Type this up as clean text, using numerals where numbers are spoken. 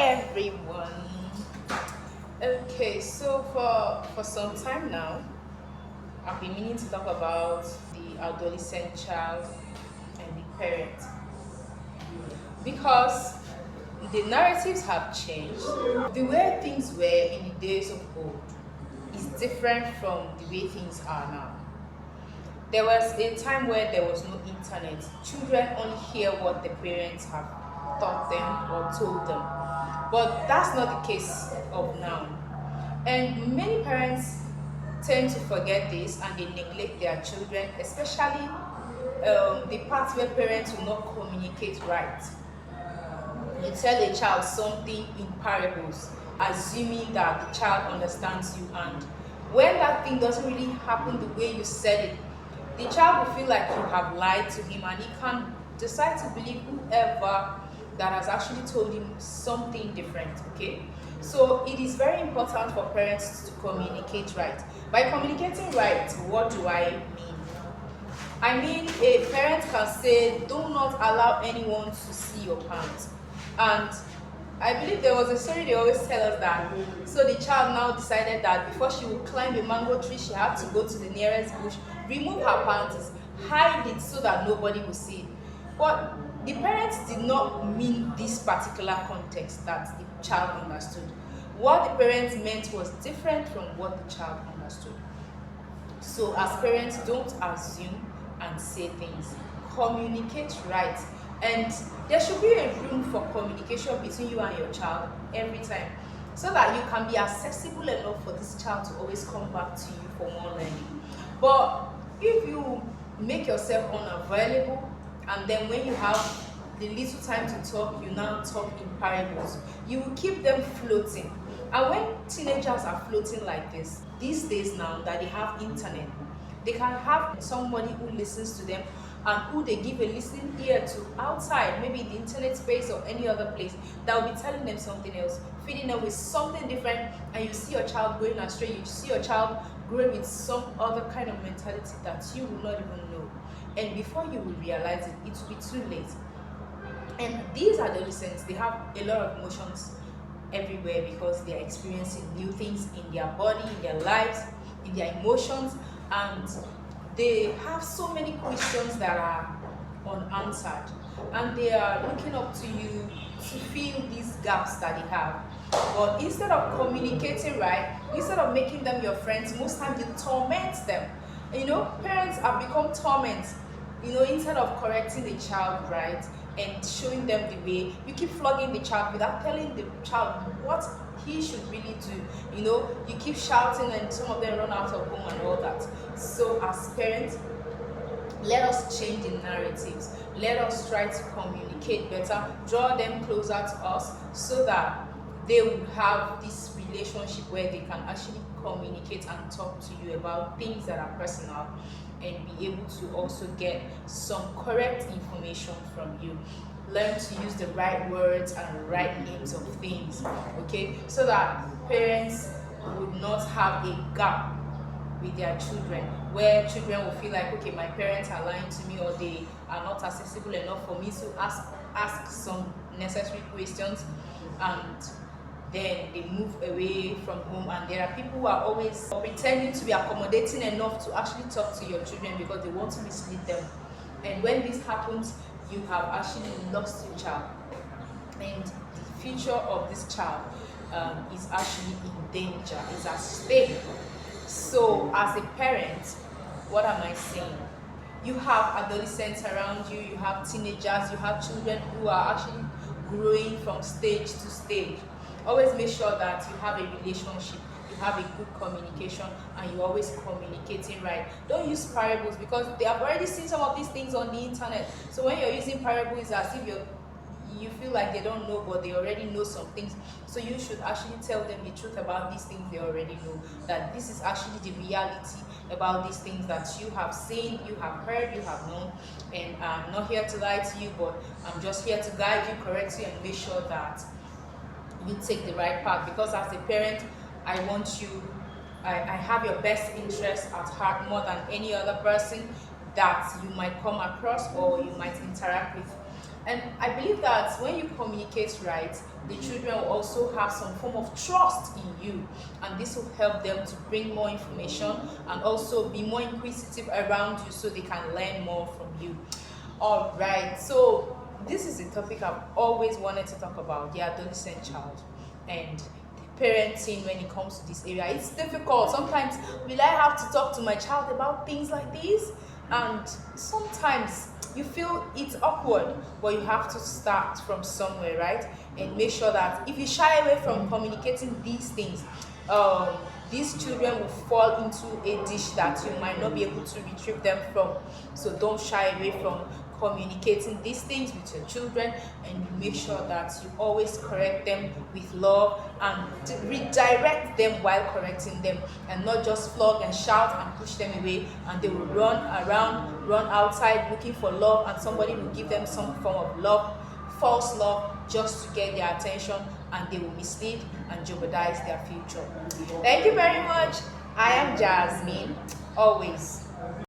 everyone. Okay, so for some time now, I've been meaning to talk about the adolescent child and the parent because the narratives have changed. The way things were in the days of old is different from the way things are now. There was a time where there was no internet. Children only hear what the parents have taught them or told them. But that's not the case of now. And many parents tend to forget this and they neglect their children, especially the part where parents will not communicate right. You tell a child something in parables, assuming that the child understands you, and when that thing doesn't really happen the way you said it, the child will feel like you have lied to him and he can decide to believe whoever that has actually told him something different. Okay, so it is very important for parents to communicate right. By communicating right, what do I mean? I mean, a parent can say, do not allow anyone to see your pants. And I believe there was a story they always tell us that. So the child now decided that before she would climb a mango tree, she had to go to the nearest bush, remove her panties, hide it so that nobody would see it. But the parents did not mean this particular context that the child understood. What the parents meant was different from what the child understood. So as parents, don't assume and say things. Communicate right. And there should be a room for communication between you and your child every time, so that you can be accessible enough for this child to always come back to you for more learning. But if you make yourself unavailable, and then when you have the little time to talk, you now talk in parables, you will keep them floating. And when teenagers are floating like this, these days now that they have internet, they can have somebody who listens to them and who they give a listening ear to outside, maybe in the internet space or any other place, that will be telling them something else, feeding them with something different, and you see your child going astray, you see your child growing with some other kind of mentality that you will not even know. And before you will realize it, it will be too late. And these adolescents, they have a lot of emotions everywhere because they are experiencing new things in their body, in their lives, in their emotions, and they have so many questions that are unanswered, and they are looking up to you to fill these gaps that they have. But instead of communicating right, instead of making them your friends, most times you torment them. Parents have become torment. Instead of correcting the child right and showing them the way, you keep flogging the child without telling the child what he should really do. You keep shouting and some of them run out of home and all that. So as parents, let us change the narratives. Let us try to communicate better, draw them closer to us so that they will have this relationship where they can actually communicate and talk to you about things that are personal, and be able to also get some correct information from you. Learn to use the right words and right names of things, okay? So that parents would not have a gap with their children, where children will feel like, okay, my parents are lying to me, or they are not accessible enough for me to ask some necessary questions, and then they move away from home. And there are people who are always pretending to be accommodating enough to actually talk to your children because they want to mislead them. And when this happens, you have actually lost your child, and the future of this child is actually in danger, is at stake. So as a parent, what am I saying? You have adolescents around you, you have teenagers, you have children who are actually growing from stage to stage. Always make sure that you have a relationship, you have a good communication, and you're always communicating right. Don't use parables because they have already seen some of these things on the internet. So when you're using parables, it's as if you feel like they don't know, but they already know some things. So you should actually tell them the truth about these things they already know, that this is actually the reality about these things that you have seen, you have heard, you have known. And I'm not here to lie to you, but I'm just here to guide you, correct you, and make sure that you take the right path. Because as a parent, I want you, I have your best interest at heart more than any other person that you might come across or you might interact with. And I believe that when you communicate right, the children will also have some form of trust in you, and this will help them to bring more information and also be more inquisitive around you so they can learn more from you. All right, so this is a topic I've always wanted to talk about, the adolescent child and parenting when it comes to this area. It's difficult. Sometimes will I have to talk to my child about things like this? And sometimes you feel it's awkward, but you have to start from somewhere, right? And make sure that if you shy away from communicating these things, um, these children will fall into a dish that you might not be able to retrieve them from. So don't shy away from communicating these things with your children, and you make sure that you always correct them with love and redirect them while correcting them, and not just flog and shout and push them away, and they will run around, run outside looking for love, and somebody will give them some form of love, false love, just to get their attention, and they will mislead and jeopardize their future. Thank you very much. I am Jasmine, always.